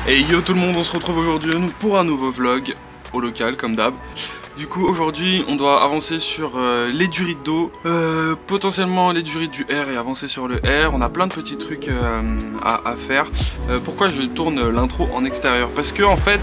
Et yo tout le monde, on se retrouve aujourd'hui pour un nouveau vlog au local comme d'hab. Du coup aujourd'hui on doit avancer sur les durits d'eau, potentiellement les durits du R et avancer sur le R. On a plein de petits trucs à faire. Pourquoi je tourne l'intro en extérieur? Parce que en fait...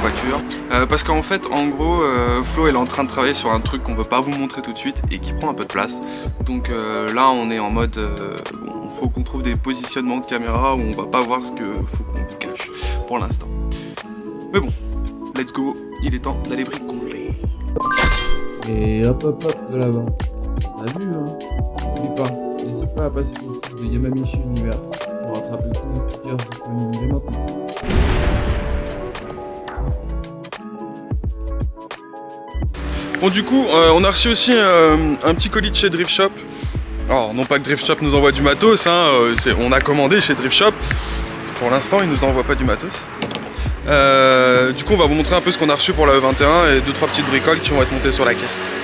voiture. Parce qu'en fait en gros Flo elle est en train de travailler sur un truc qu'on veut pas vous montrer tout de suite et qui prend un peu de place. Donc là on est en mode bon, faut qu'on trouve des positionnements de caméra où on va pas voir ce que faut qu'on vous cache pour l'instant. Mais bon, let's go, il est temps d'aller bricoler. Et hop hop hop de là-bas. On a vu hein. N'oublie pas, n'hésite pas à passer sur le site de Yamamichi Universe pour rattraper tous nos stickers disponibles dès maintenant. Bon du coup on a reçu aussi un petit colis de chez Drift Shop. Alors non pas que Drift Shop nous envoie du matos, hein, on a commandé chez Drift Shop. Pour l'instant ils nous envoient pas du matos. Du coup on va vous montrer un peu ce qu'on a reçu pour la E21 et 2-3 petites bricoles qui vont être montées sur la caisse.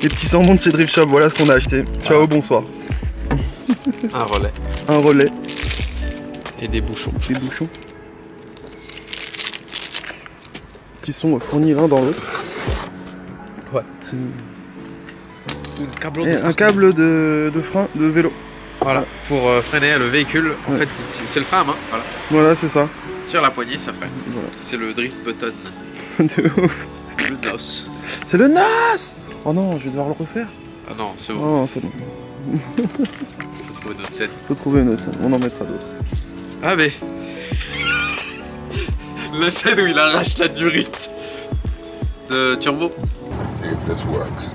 Les petits sambons de chez Drift Shop, voilà ce qu'on a acheté. Ciao, bonsoir. Un relais. Un relais. Et des bouchons. Des bouchons. Qui sont fournis l'un dans l'autre. Ouais. C'est un câble de frein de vélo. Voilà, pour freiner le véhicule. En fait, c'est le frein à main. Voilà, voilà c'est ça. Tire la poignée, ça freine. Voilà. C'est le drift button. De ouf. Le NOS. C'est le NOS. Oh non, je vais devoir le refaire. Ah non, c'est bon. Oh, c'est bon. Faut trouver une autre scène. Faut trouver une autre scène, on en mettra d'autres. Ah mais... la scène où il arrache la durite de Turbo. Let's see if this works.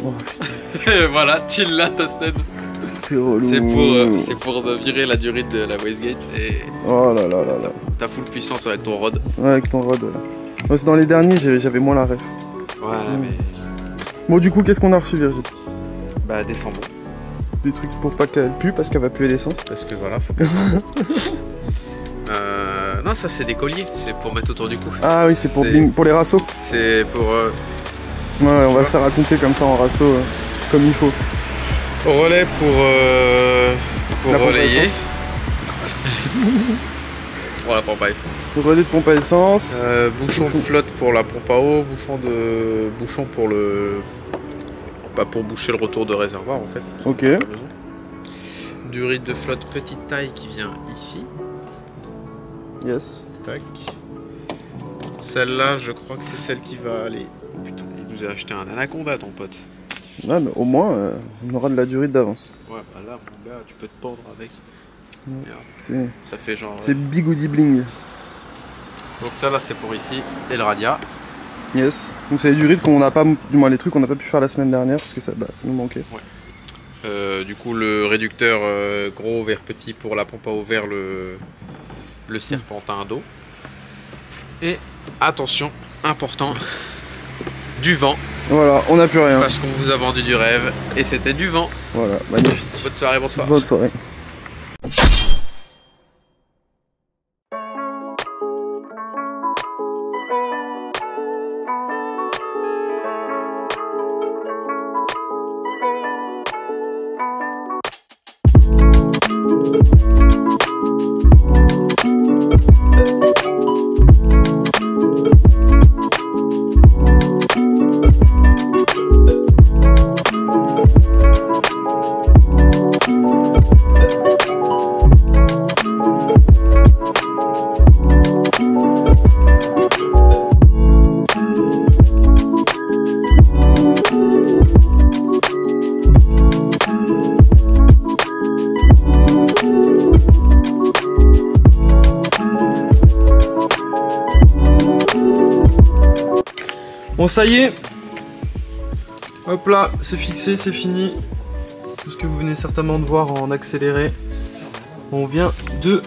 Oh putain. Et voilà, tu l'as ta scène. T'es relou. C'est pour virer la durite de la Westgate et... Oh là là là là. Ta full puissance avec ton rod. Ouais, avec ton rod. Ouais, c'est dans les derniers, j'avais moins la ref. Ouais, mais... Bon du coup, qu'est-ce qu'on a reçu Virgile? Bah des sambons. Des trucs pour pas qu'elle pue parce qu'elle va puer l'essence. Parce que voilà, faut qu'elle non, ça c'est des colliers, c'est pour mettre autour du cou. Ah oui, c'est pour les rassos. C'est pour... ouais, on va se raconter comme ça en rasso, comme il faut. Relais pour relayer. Pour la pompe à essence. Relais de pompe à essence. Bouchon de flotte pour la pompe à eau, bouchon pour le... Bah, pour boucher le retour de réservoir en fait. Ok. Durite de flotte petite taille qui vient ici. Yes. Tac. Celle-là, je crois que c'est celle qui va aller... Oh putain, il nous a acheté un anaconda ton pote. Ouais, mais au moins, on aura de la durite d'avance. Ouais, bah là, mon gars, tu peux te pendre avec. C'est... Ça fait genre... C'est bigoudi bling. Donc ça là, c'est pour ici. Et le radia. Yes. Donc c'est les durites qu'on n'a pas... Du moins les trucs qu'on n'a pas pu faire la semaine dernière parce que ça nous manquait. Ouais. Du coup, le réducteur gros vers petit pour la pompe à eau vers le serpentin d'eau. Et attention, important, du vent. Voilà, on n'a plus rien. Parce qu'on vous a vendu du rêve et c'était du vent. Voilà, magnifique. Bonne soirée, bonsoir. Bonne soirée. Bon ça y est, hop là, c'est fixé, c'est fini. Tout ce que vous venez certainement de voir en accéléré, on vient de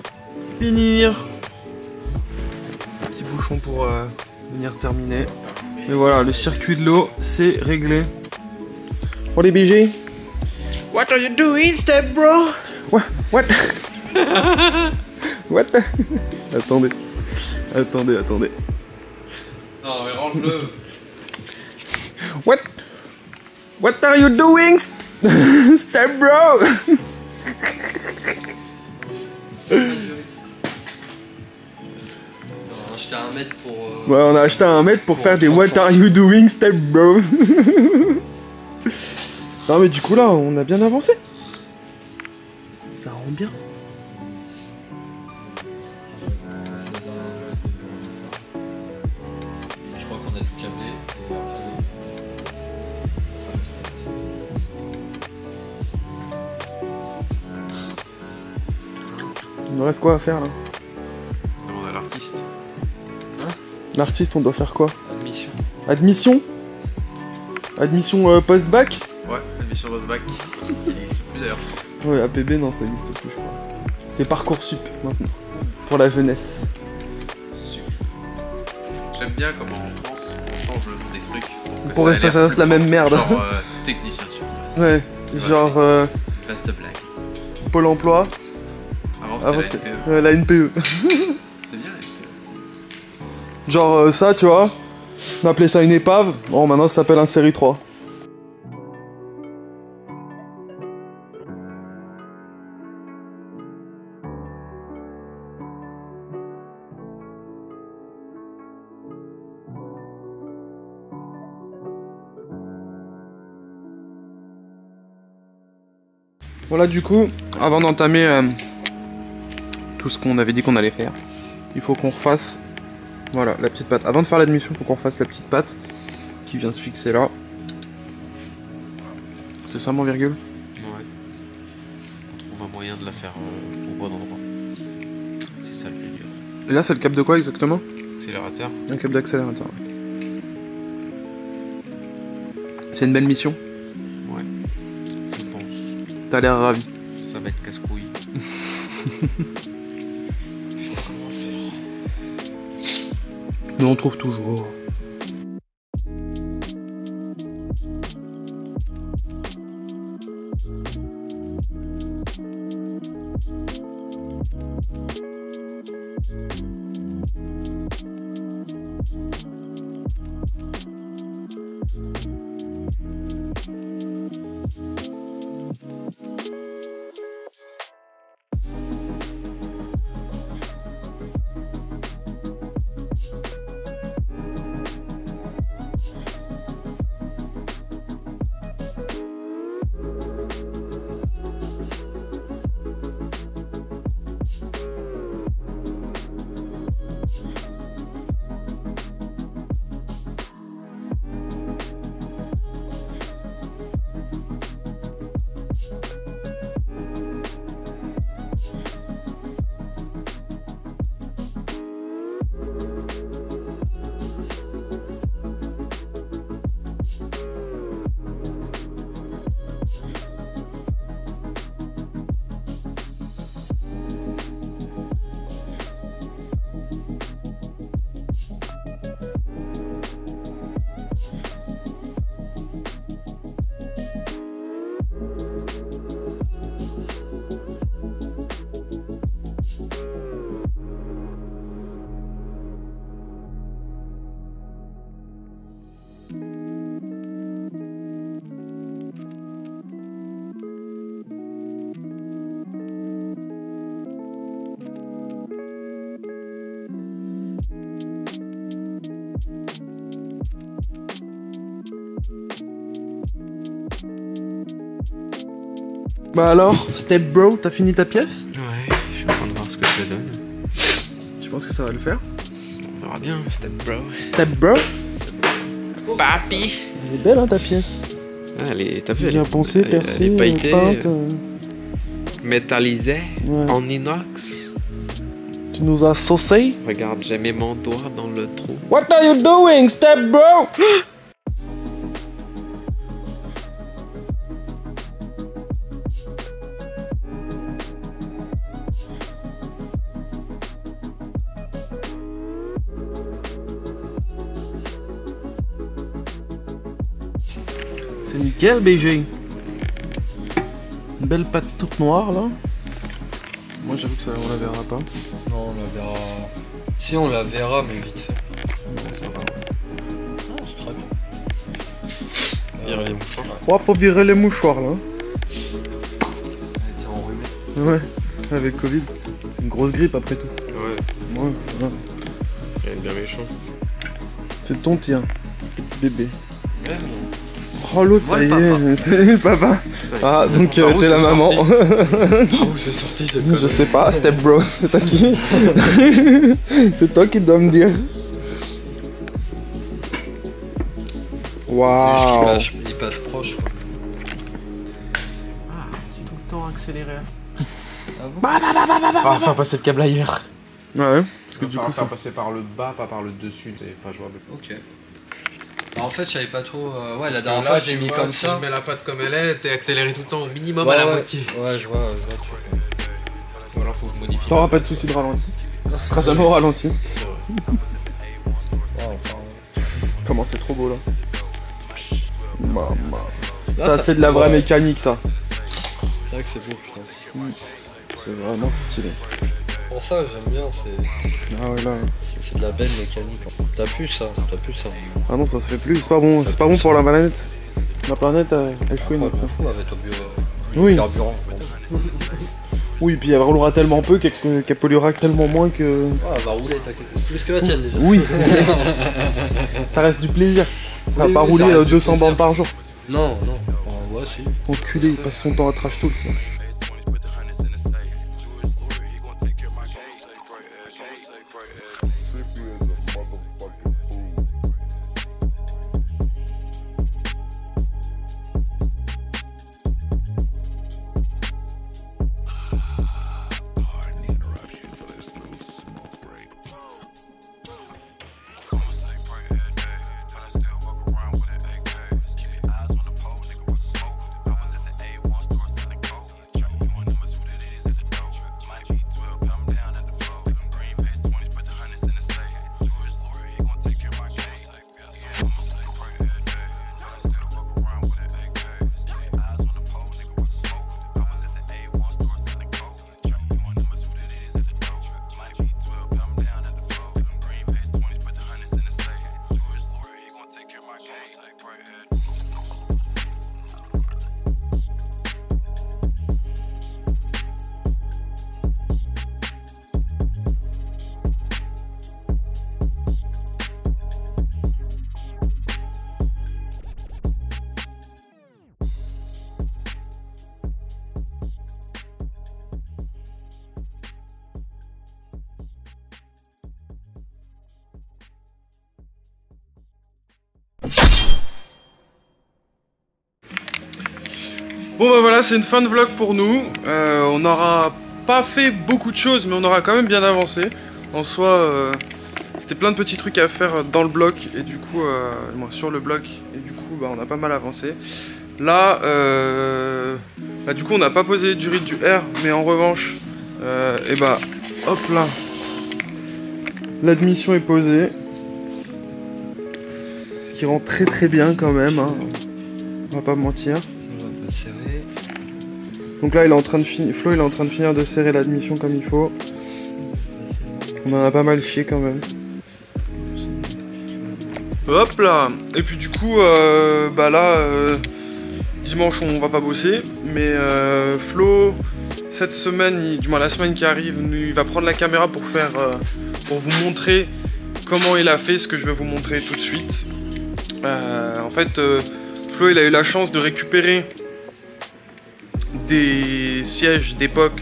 finir. Petit bouchon pour venir terminer. Et voilà, le circuit de l'eau, c'est réglé. Bon les BG. What are you doing, step bro? What? What? Attendez. Non mais range-le. What are you doing? Step bro. On a acheté un mètre pour. Ouais, on a acheté un mètre pour faire des 30 What are you doing, step bro. Non mais du coup là, on a bien avancé. Ça rend bien. Je crois qu'on a tout câblé. Et après, Il nous reste quoi à faire là? Demande à l'artiste. L'artiste, on doit faire quoi? Admission. Admission? Admission post-bac? Ouais, admission post-bac. Qui n'existe plus d'ailleurs. Ouais, APB, non, ça existe plus, je crois. C'est Parcoursup maintenant. Pour la jeunesse. Super. J'aime bien comment en France on change le nom des trucs. Pour que ça reste la même merde. Genre technicien de surface. Ouais, genre Vaste blague. Pôle emploi. Avant c'était Avant, la NPE. la NPE. C'était bien la NPE. Genre ça, tu vois, on appelait ça une épave. Bon, maintenant ça s'appelle un série 3. Voilà, du coup, avant d'entamer tout ce qu'on avait dit qu'on allait faire, il faut qu'on refasse, voilà, la petite patte. Avant de faire l'admission, il faut qu'on refasse la petite patte qui vient se fixer là. C'est ça mon virgule? Ouais. On trouve un moyen de la faire au bon endroit. C'est ça le plus dur. Et là, c'est le câble de quoi exactement? Accélérateur. Un câble d'accélérateur. C'est une belle mission? Ouais. Je pense. T'as l'air ravi. Ça va être casse-couille. Je sais pas comment faire. Mais on trouve toujours. Bah alors, Step Bro, t'as fini ta pièce? Ouais, je suis en train de voir ce que ça donne. Tu penses que ça va le faire? On verra bien, step bro. Step Bro? Papi! Elle est belle hein ta pièce. Ah, t'as vu, Bien pensée, percée, pailletée, peinte. métallisée, Ouais. en inox. Tu nous as saucé? Regarde, j'ai mis mon doigt dans le trou. What are you doing, Step Bro? C'est nickel, BG. Une belle patte toute noire là. Moi j'avoue que ça on la verra pas. Non, on la verra. Si, on la verra, mais vite fait. Non, ça va. Ah, c'est très bien. Virer les mouchoirs. Ouais, faut virer les mouchoirs là. Ouais, avec Covid. Une grosse grippe après tout. Ouais, Ouais, ouais. il est bien méchant. C'est ton tien, petit bébé. Même. Oh l'autre, Moi, ça y le est, c'est le papa. Ah, donc Par où t'es la c'est maman. Par où c'est sorti cette Je sais pas, step bro, c'est à qui? C'est toi qui dois me dire. Waouh. C'est juste qu'il passe proche. Quoi. Ah, j'ai tout le temps accéléré. Ah bon? Enfin, passer le câble ailleurs. Ouais, parce que du coup ça... passer par le bas, pas par le dessus, c'est pas jouable. Ok. Bah, en fait, je savais pas trop. Ouais, la Parce dernière que fois, là, je l'ai tu mis vois, comme si ça. je mets la patte comme elle est, t'es accéléré tout le temps au minimum Ouais, à la ouais. moitié. Ouais, je vois. Ou alors faut que je modifie. T'auras pas de soucis de ralenti. Ça sera jamais au ralenti. Ouais, enfin, Comment c'est trop beau là. Maman. là, Ça c'est de la vraie mécanique ça. C'est vrai que c'est beau, putain. C'est vraiment stylé. Pour ça, j'aime bien. Ah ouais là. C'est de la belle mécanique. T'as plus ça. Ah non ça se fait plus, c'est pas bon pour la planète. La planète elle fouine. Ouais, m'en fous avec ton Oui. carburant. Oui puis elle roulera tellement peu qu'elle polluera tellement moins que... Ouais, elle va rouler, t'inquiète. Plus que la tienne déjà. Oui. Ça reste du plaisir. Ça va Oui, pas oui, rouler ça reste du 200 plaisir. bandes par jour. Non. Enfin, ouais, si. Enculé, il passe son temps à trash talk. là. Bon bah voilà, c'est une fin de vlog pour nous. On n'aura pas fait beaucoup de choses, mais on aura quand même bien avancé. En soi, c'était plein de petits trucs à faire dans le bloc, et du coup, sur le bloc, et du coup, bah, on a pas mal avancé. Là, du coup, on n'a pas posé du RIT du R, mais en revanche, et bah, hop là, l'admission est posée. Ce qui rend très très bien quand même, hein. On va pas mentir. Serré. Donc là, il est en train de Flo, il est en train de finir de serrer l'admission comme il faut. On en a pas mal chié quand même. Hop là. Et puis du coup, dimanche on va pas bosser, mais Flo, cette semaine, du moins la semaine qui arrive, il va prendre la caméra pour vous montrer comment il a fait ce que je vais vous montrer tout de suite. En fait, Flo, il a eu la chance de récupérer des sièges d'époque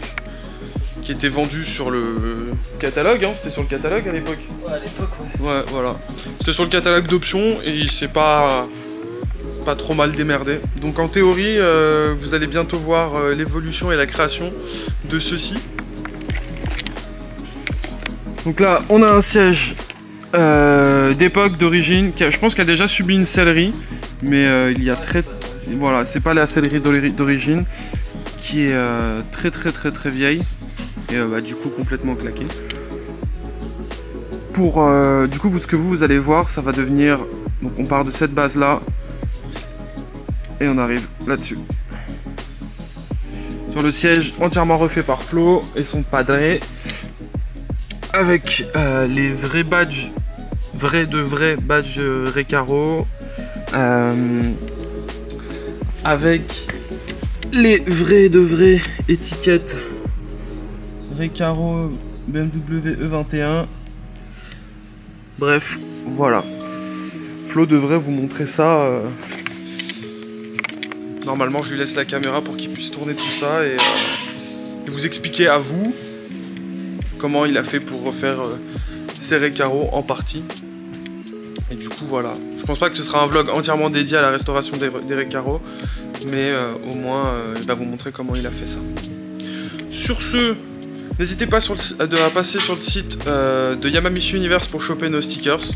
qui étaient vendus sur le catalogue, hein. C'était sur le catalogue à l'époque. Ouais, à l'époque, ouais. Ouais, voilà. C'était sur le catalogue d'options et il s'est pas trop mal démerdé. Donc en théorie, vous allez bientôt voir l'évolution et la création de ceci. Donc là, on a un siège d'époque, d'origine, je pense qu'il a déjà subi une sellerie, mais il y a voilà, c'est pas la sellerie d'origine, qui est très vieille et du coup complètement claquée. Pour du coup, ce que vous allez voir, ça va devenir, donc on part de cette base là et on arrive là-dessus. Sur le siège entièrement refait par Flo et son padré, avec les vrais badges, vrais badges Recaro, avec les vraies étiquettes Recaro BMW E21. Bref, voilà. Flo devrait vous montrer ça. Normalement, je lui laisse la caméra pour qu'il puisse tourner tout ça et vous expliquer à vous comment il a fait pour refaire ses Recaro en partie. Et du coup, voilà. Je pense pas que ce sera un vlog entièrement dédié à la restauration des Recaro, mais au moins, il va vous montrer comment il a fait ça. Sur ce, n'hésitez pas à passer sur le site de Yamamichi Universe pour choper nos stickers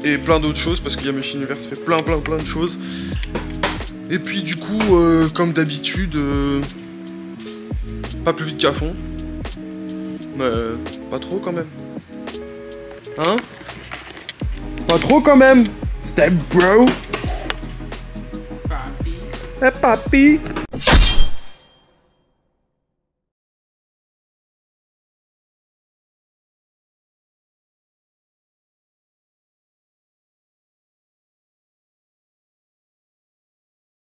et plein d'autres choses, parce que Yamamichi Universe fait plein de choses. Et puis du coup, comme d'habitude, pas plus vite qu'à fond, mais pas trop quand même. Hein? Pas trop quand même. Step bro. Papi. Hey papi.